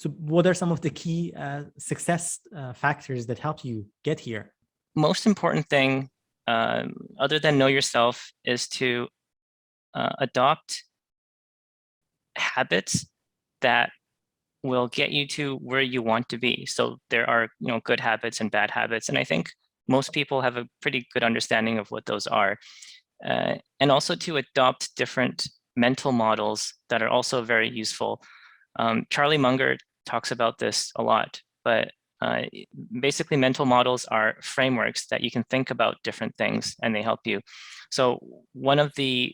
So what are some of the key success factors that help you get here? Most important thing, other than know yourself, is to adopt habits that will get you to where you want to be. So there are, good habits and bad habits, and I think most people have a pretty good understanding of what those are. And also to adopt different mental models that are also very useful. Charlie Munger talks about this a lot, but basically mental models are frameworks that you can think about different things and they help you. So one of the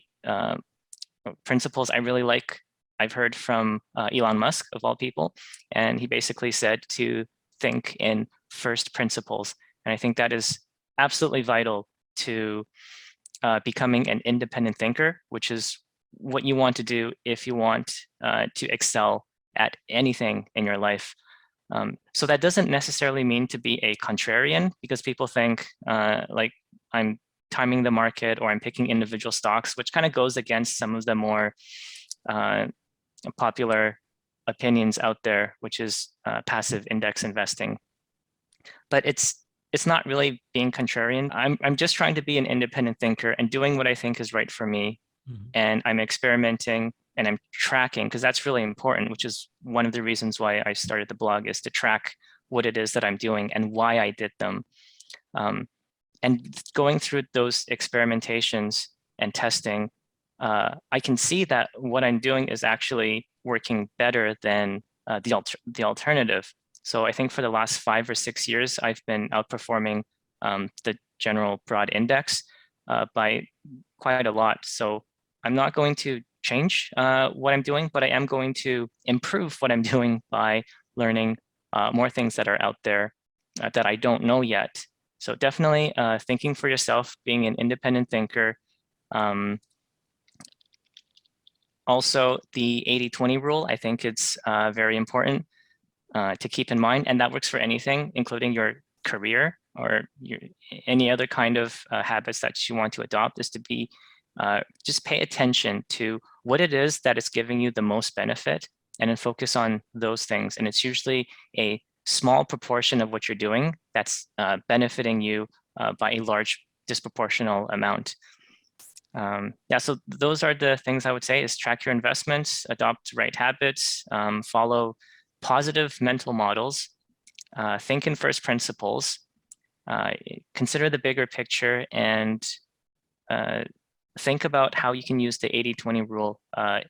principles I really like, I've heard from Elon Musk of all people, and he basically said to think in first principles. And I think that is absolutely vital to becoming an independent thinker, which is what you want to do if you want to excel at anything in your life. So that doesn't necessarily mean to be a contrarian, because people think like I'm timing the market or I'm picking individual stocks, which kind of goes against some of the more popular opinions out there, which is passive index investing. But it's not really being contrarian. I'm just trying to be an independent thinker and doing what I think is right for me. And I'm experimenting and I'm tracking, because that's really important, which is one of the reasons why I started the blog, is to track what it is that I'm doing and why I did them. And going through those experimentations and testing, I can see that what I'm doing is actually working better than the alternative. So I think for the last 5 or 6 years, I've been outperforming the general broad index by quite a lot. So I'm not going to change what I'm doing, but I am going to improve what I'm doing by learning more things that are out there that I don't know yet. So definitely thinking for yourself, being an independent thinker. Also, the 80-20 rule, I think it's very important to keep in mind, and that works for anything, including your career or any other kind of habits that you want to adopt, is to be just pay attention to what it is that is giving you the most benefit, and then focus on those things. And it's usually a small proportion of what you're doing that's benefiting you by a large disproportional amount. Yeah, so those are the things I would say: is track your investments, adopt right habits, follow positive mental models, think in first principles, consider the bigger picture, and think about how you can use the 80-20 rule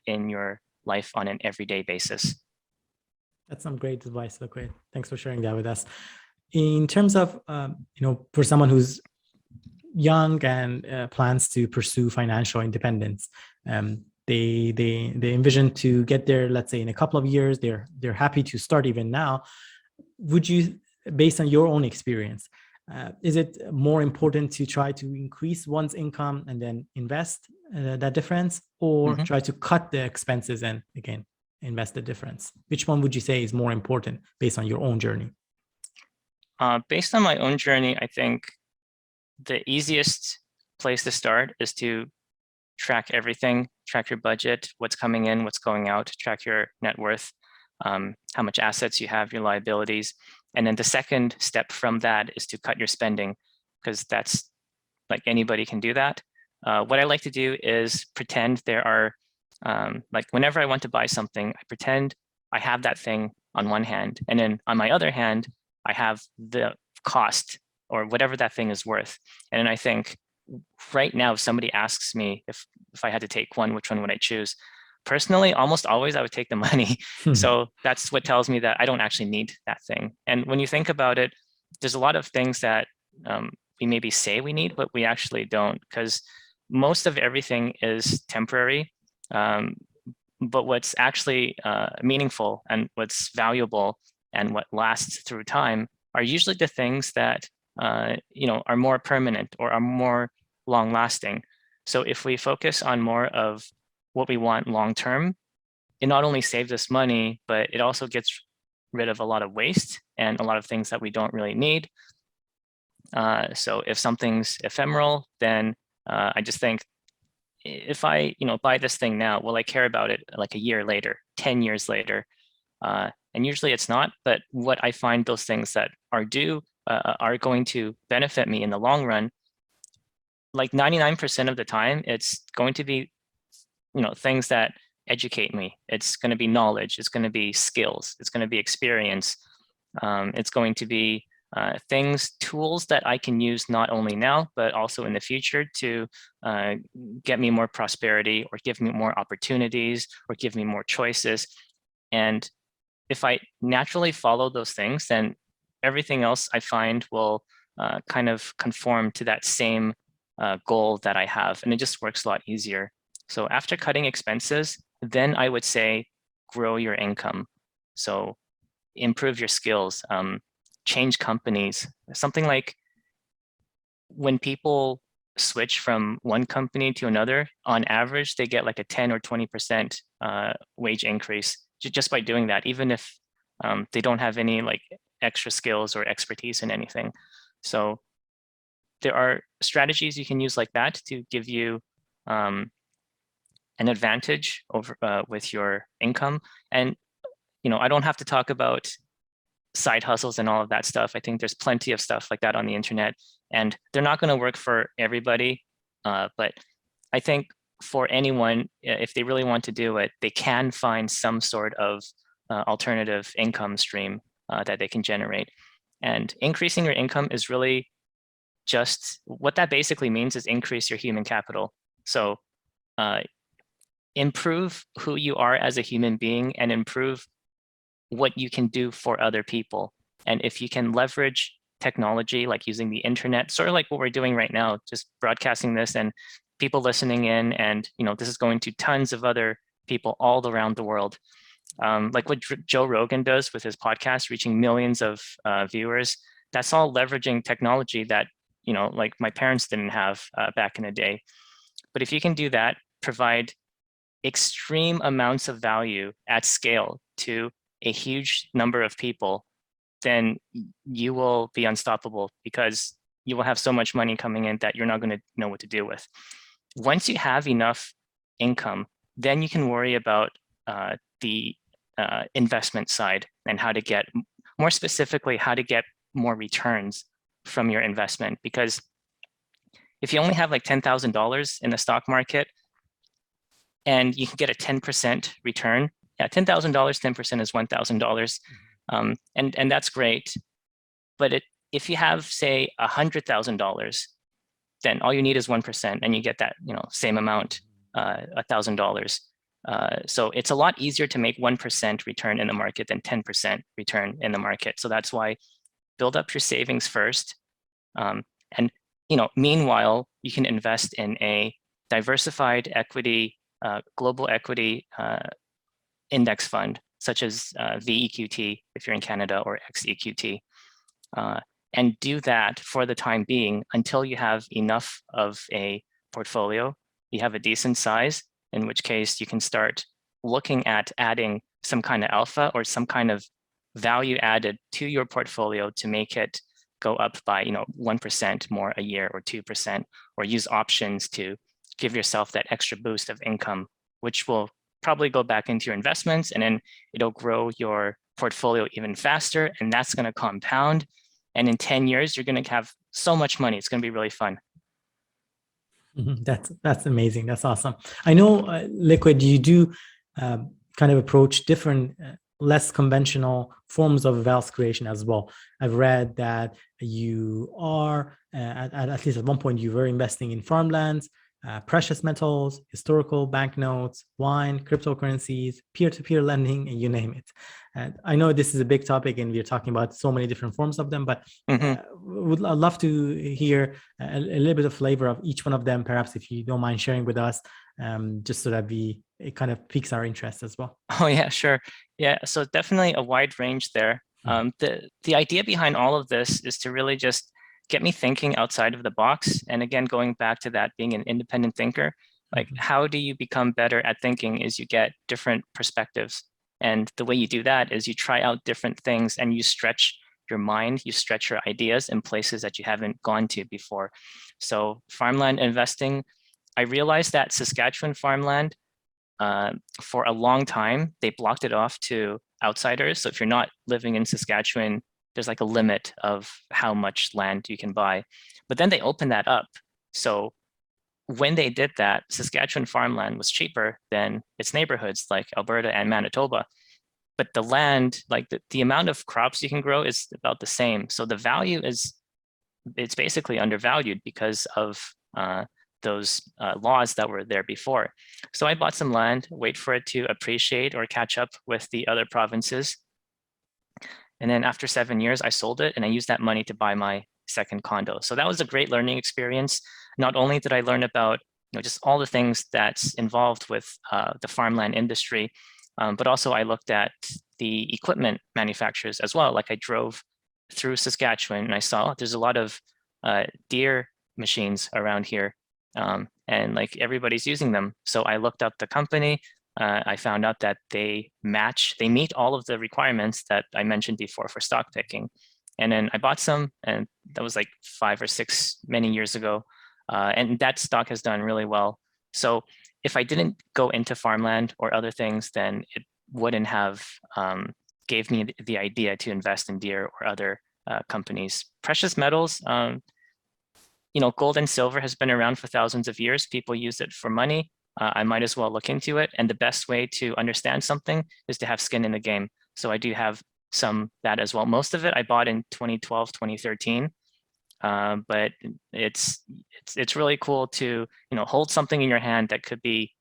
in your life on an everyday basis. That's some great advice. Great. Thanks for sharing that with us. In terms of, for someone who's young and plans to pursue financial independence, they envision to get there, let's say in a couple of years, they're happy to start even now. Would you, based on your own experience, is it more important to try to increase one's income and then invest that difference, or try to cut the expenses and again invest the difference? Which one would you say is more important based on your own journey? Based on my own journey, I think the easiest place to start is to track everything, track your budget, what's coming in, what's going out, track your net worth, how much assets you have, your liabilities. And then the second step from that is to cut your spending, because that's like anybody can do that. What I like to do is pretend there are, like whenever I want to buy something, I pretend I have that thing on one hand, and then on my other hand, I have the cost or whatever that thing is worth. And then I think, right now, if somebody asks me if I had to take one, which one would I choose? Personally, almost always I would take the money. So that's what tells me that I don't actually need that thing. And when you think about it, there's a lot of things that we maybe say we need, but we actually don't, because most of everything is temporary. But what's actually meaningful and what's valuable and what lasts through time are usually the things that are more permanent or are more long lasting. So if we focus on more of what we want long term, it not only saves us money, but it also gets rid of a lot of waste and a lot of things that we don't really need. So if something's ephemeral, then I just think, if I buy this thing now, will I care about it like a year later, 10 years later? And usually it's not, but what I find those things that are due are going to benefit me in the long run. Like 99% of the time, it's going to be, things that educate me. It's going to be knowledge. It's going to be skills. It's going to be experience. It's going to be tools that I can use not only now, but also in the future to get me more prosperity or give me more opportunities or give me more choices. And if I naturally follow those things, then everything else I find will kind of conform to that same goal that I have. And it just works a lot easier. So after cutting expenses, then I would say grow your income. So improve your skills, change companies. Something like when people switch from one company to another, on average, they get like a 10 or 20% wage increase just by doing that, even if they don't have any like extra skills or expertise in anything. So there are strategies you can use like that to give you an advantage over with your income. And I don't have to talk about side hustles and all of that stuff. I think there's plenty of stuff like that on the internet, and they're not going to work for everybody. But I think for anyone, if they really want to do it, they can find some sort of alternative income stream that they can generate. And increasing your income is really just what that basically means is increase your human capital. So improve who you are as a human being and improve what you can do for other people. And if you can leverage technology, like using the internet, sort of like what we're doing right now, just broadcasting this and people listening in, and this is going to tons of other people all around the world. Like what Joe Rogan does with his podcast, reaching millions of viewers, that's all leveraging technology that, like my parents didn't have back in the day. But if you can do that, provide extreme amounts of value at scale to a huge number of people, then you will be unstoppable because you will have so much money coming in that you're not going to know what to do with. Once you have enough income, then you can worry about the investment side and how to get, more specifically, how to get more returns from your investment. Because if you only have like $10,000 in the stock market and you can get a 10% return, yeah, $10,000, 10% is $1,000. And that's great. But if you have, say, $100,000, then all you need is 1% and you get that, same amount, $1,000. So it's a lot easier to make 1% return in the market than 10% return in the market. So that's why build up your savings first. And meanwhile, you can invest in a diversified equity, global equity index fund, such as 𝗖𝐋𝐈𝐖 if you're in Canada, or 𝗖𝐋𝐈𝐿, and do that for the time being until you have enough of a portfolio, you have a decent size, in which case you can start looking at adding some kind of alpha or some kind of value added to your portfolio to make it go up by 1% more a year, or 2%, or use options to give yourself that extra boost of income, which will probably go back into your investments, and then it'll grow your portfolio even faster, and that's going to compound. And in 10 years, you're going to have so much money. It's going to be really fun. That's amazing. That's awesome. I know, Liquid, you do kind of approach different less conventional forms of wealth creation as well. I've read that you are, at least at one point, you were investing in farmlands, precious metals, historical banknotes, wine, cryptocurrencies, peer-to-peer lending, and you name it. And I know this is a big topic and we're talking about so many different forms of them, but I'd love to hear a little bit of flavor of each one of them, perhaps if you don't mind sharing with us, just so that it kind of piques our interest as well. Oh yeah, sure. Yeah, so definitely a wide range there. The idea behind all of this is to really just get me thinking outside of the box. And again, going back to that, being an independent thinker, like how do you become better at thinking is you get different perspectives. And the way you do that is you try out different things and you stretch your mind, you stretch your ideas in places that you haven't gone to before. So farmland investing, I realized that Saskatchewan farmland, for a long time, they blocked it off to outsiders. So if you're not living in Saskatchewan, there's like a limit of how much land you can buy. But then they opened that up. So when they did that, Saskatchewan farmland was cheaper than its neighborhoods like Alberta and Manitoba. But the land, like the amount of crops you can grow is about the same. So the value it's basically undervalued because of those laws that were there before. So I bought some land, wait for it to appreciate or catch up with the other provinces. And then after 7 years, I sold it and I used that money to buy my second condo. So that was a great learning experience. Not only did I learn about just all the things that's involved with the farmland industry, but also I looked at the equipment manufacturers as well. Like I drove through Saskatchewan and I saw there's a lot of deer machines around here, and like everybody's using them. So I looked up the company. I found out that they meet all of the requirements that I mentioned before for stock picking. And then I bought some, and that was like 5 or 6 many years ago. And that stock has done really well. So if I didn't go into farmland or other things, then it wouldn't have gave me the idea to invest in deer or other companies. Precious metals, gold and silver has been around for thousands of years. People use it for money. I might as well look into it. And the best way to understand something is to have skin in the game. So I do have some that as well. Most of it I bought in 2012, 2013. But it's really cool to hold something in your hand that could be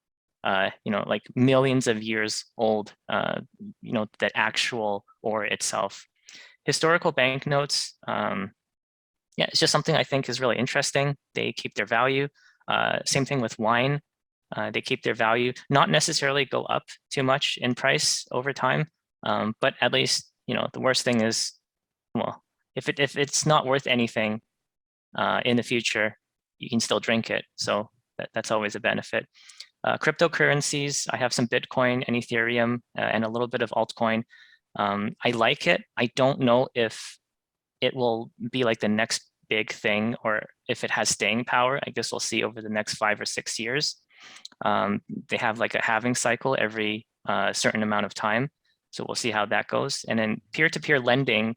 like millions of years old, that actual ore itself. Historical banknotes, yeah, it's just something I think is really interesting. They keep their value. Same thing with wine. They keep their value, not necessarily go up too much in price over time, but at least the worst thing is, well, if it's not worth anything in the future, you can still drink it. So that's always a benefit. Cryptocurrencies, I have some Bitcoin and Ethereum and a little bit of altcoin. I like it. I don't know if it will be like the next big thing or if it has staying power. I guess we'll see over the next 5 or 6 years. They have like a halving cycle every certain amount of time. So we'll see how that goes. And then peer-to-peer lending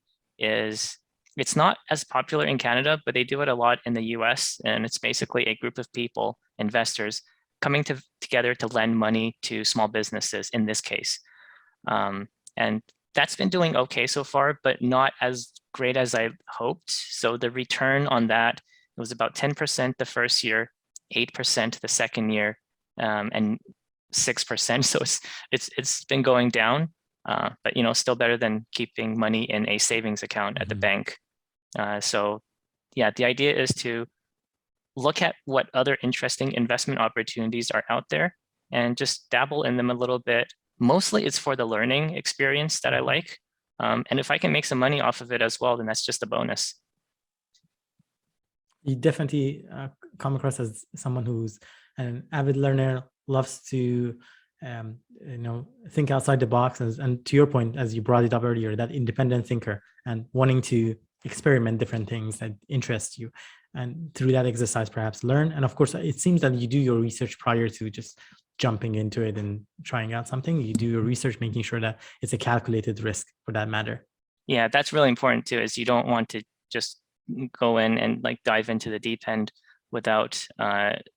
it's not as popular in Canada, but they do it a lot in the US. And it's basically a group of people, investors, coming together to lend money to small businesses in this case. And that's been doing okay so far, but not as great as I hoped. So the return on that was about 10% the first year, 8% the second year, and 6%. So it's been going down, but still better than keeping money in a savings account at the bank. So yeah, the idea is to look at what other interesting investment opportunities are out there and just dabble in them a little bit. Mostly it's for the learning experience that I like. And if I can make some money off of it as well, then that's just a bonus. You definitely come across as someone who's an avid learner, loves to think outside the box, and to your point, as you brought it up earlier, that independent thinker and wanting to experiment different things that interest you, and through that exercise perhaps learn. And of course, it seems that you do your research prior to just jumping into it and trying out something. You do your research, making sure that it's a calculated risk for that matter. Yeah, that's really important too, is you don't want to just go in and like dive into the deep end without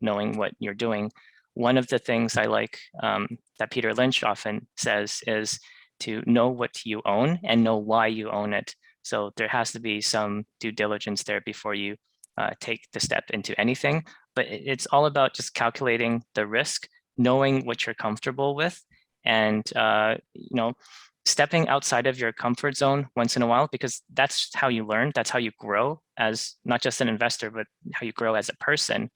knowing what you're doing. One of the things I like that Peter Lynch often says is to know what you own and know why you own it. So there has to be some due diligence there before you take the step into anything. But it's all about just calculating the risk, knowing what you're comfortable with, and stepping outside of your comfort zone once in a while, because that's how you learn. That's how you grow as not just an investor, but how you grow as a person.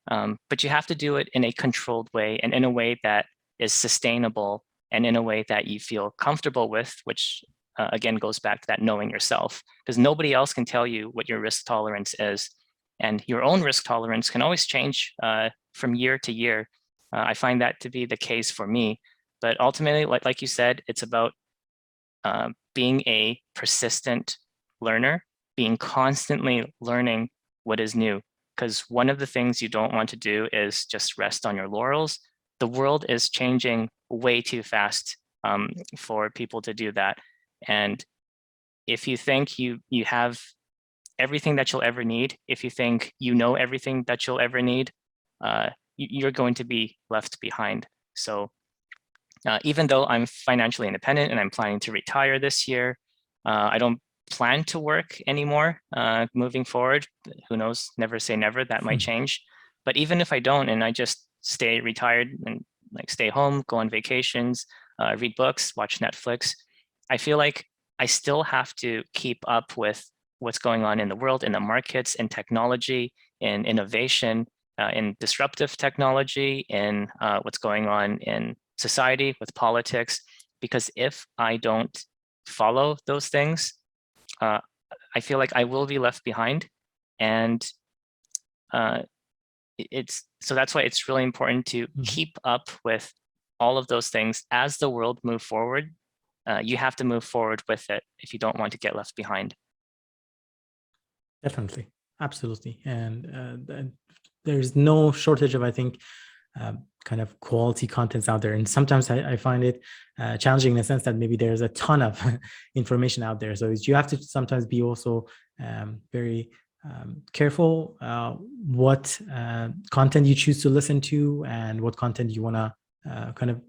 But you have to do it in a controlled way and in a way that is sustainable and in a way that you feel comfortable with, which again goes back to that knowing yourself, because nobody else can tell you what your risk tolerance is. And your own risk tolerance can always change from year to year. I find that to be the case for me. But ultimately, like you said, it's about being a persistent learner, being constantly learning what is new. Because one of the things you don't want to do is just rest on your laurels. The world is changing way too fast. for people to do that. And if you think you have everything that you'll ever need, if you think you know everything that you'll ever need, you're going to be left behind. So even though I'm financially independent and I'm planning to retire this year, I don't plan to work anymore moving forward. Who knows? Never say never. That might change. But even if I don't, and I just stay retired and like stay home, go on vacations, read books, watch Netflix, I feel like I still have to keep up with what's going on in the world, in the markets, in technology, in innovation, in disruptive technology, in what's going on in society with politics. Because if I don't follow those things, I feel like I will be left behind. And so that's why it's really important to keep up with all of those things as the world move forward. You have to move forward with it if you don't want to get left behind. Definitely, absolutely, and there's no shortage of, I think, kind of quality contents out there. And sometimes I find it challenging in the sense that maybe there's a ton of information out there. So you have to sometimes be also very careful what content you choose to listen to and what content you want to kind of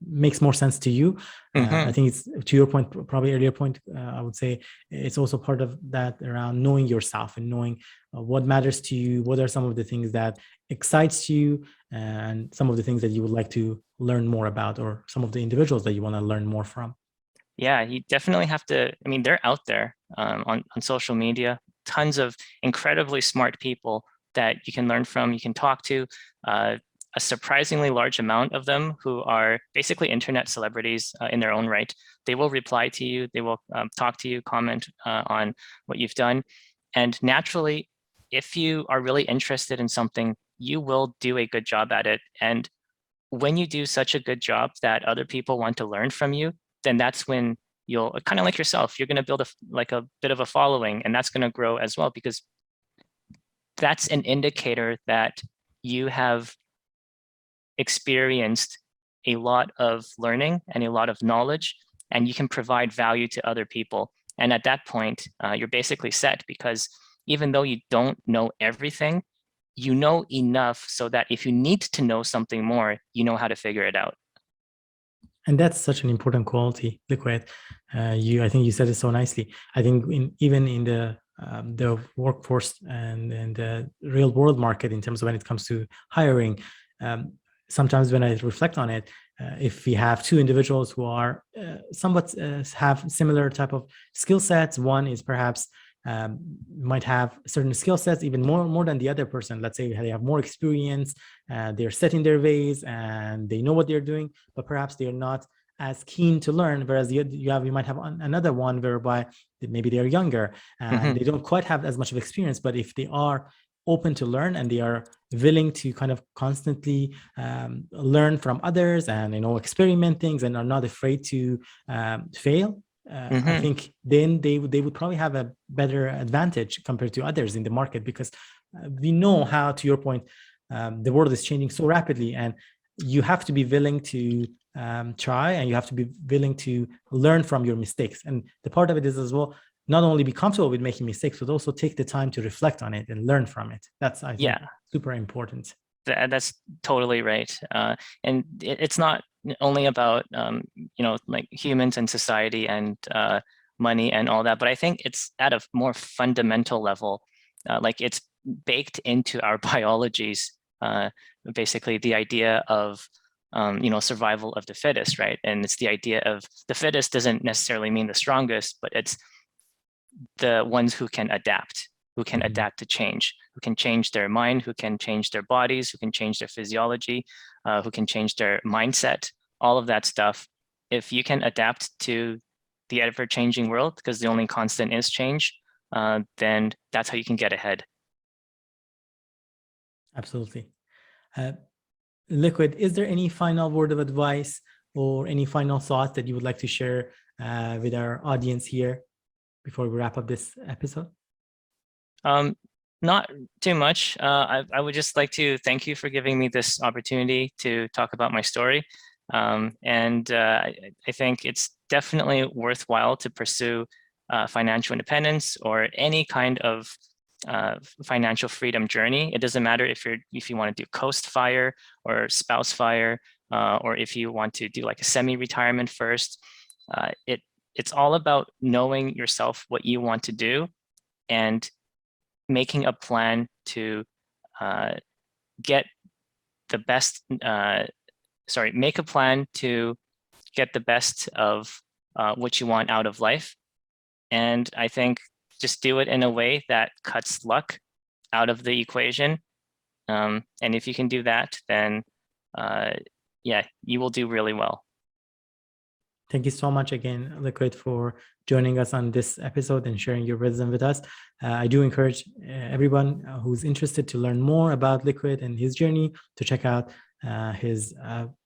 makes more sense to you. I think it's, to your point, probably earlier point, I would say it's also part of that around knowing yourself and knowing what matters to you, what are some of the things that excites you, and some of the things that you would like to learn more about, or some of the individuals that you want to learn more from. Yeah, you definitely have to. I mean, they're out there on social media, tons of incredibly smart people that you can learn from, you can talk to. A surprisingly large amount of them who are basically internet celebrities in their own right. They will reply to you, they will talk to you, comment on what you've done. And naturally, if you are really interested in something, you will do a good job at it. And when you do such a good job that other people want to learn from you, then that's when you'll, kind of like yourself, you're going to build a bit of a following, and that's going to grow as well, because that's an indicator that you have experienced a lot of learning and a lot of knowledge, and you can provide value to other people. And at that point, you're basically set, because even though you don't know everything, you know enough so that if you need to know something more, you know how to figure it out. And that's such an important quality, 𝐿𝐋𝐈𝐖𝐊. I think you said it so nicely. I think even in the workforce and the real world market, in terms of when it comes to hiring, sometimes when I reflect on it, if we have two individuals who are somewhat have similar type of skill sets, one is perhaps might have certain skill sets even more than the other person. Let's say they have more experience, they're set in their ways and they know what they're doing, but perhaps they're not as keen to learn. Whereas you might have another one whereby maybe they're younger and they don't quite have as much of experience, but if they are open to learn and they are willing to kind of constantly learn from others and experiment things and are not afraid to fail, I think then they would probably have a better advantage compared to others in the market, because we know how, to your point, the world is changing so rapidly, and you have to be willing to try, and you have to be willing to learn from your mistakes. And the part of it is as well, not only be comfortable with making mistakes, but also take the time to reflect on it and learn from it. That's, I think, super important. That's totally right. And it's not only about like humans and society and money and all that, but I think it's at a more fundamental level. Like it's baked into our biologies, basically the idea of survival of the fittest, right? And it's the idea of the fittest doesn't necessarily mean the strongest, but it's the ones who can adapt, adapt to change, who can change their mind, who can change their bodies, who can change their physiology, who can change their mindset, all of that stuff. If you can adapt to the ever-changing world, because the only constant is change, then that's how you can get ahead. Absolutely. 𝐿𝐋𝐈𝐿𝐋𝐈𝐿, is there any final word of advice or any final thoughts that you would like to share with our audience here before we wrap up this episode? Not too much. I would just like to thank you for giving me this opportunity to talk about my story. I think it's definitely worthwhile to pursue financial independence or any kind of financial freedom journey. It doesn't matter if you want to do coast fire or spouse fire, or if you want to do like a semi-retirement first. It's all about knowing yourself what you want to do and making a plan to get the best. Make a plan to get the best of what you want out of life. And I think just do it in a way that cuts luck out of the equation. And if you can do that, then yeah, you will do really well. Thank you so much again, Liquid, for joining us on this episode and sharing your wisdom with us. I do encourage everyone who's interested to learn more about Liquid and his journey to check out his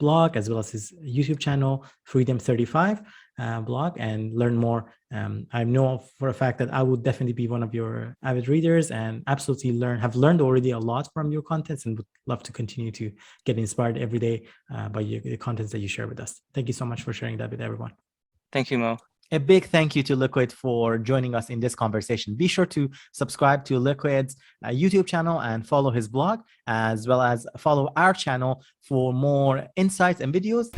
blog as well as his YouTube channel, Freedom 35 blog, and learn more. I know for a fact that I would definitely be one of your avid readers and absolutely have learned already a lot from your contents and would love to continue to get inspired every day by the contents that you share with us. Thank you so much for sharing that with everyone. Thank you, Mo. A big thank you to Liquid for joining us in this conversation. Be sure to subscribe to Liquid's YouTube channel and follow his blog, as well as follow our channel for more insights and videos.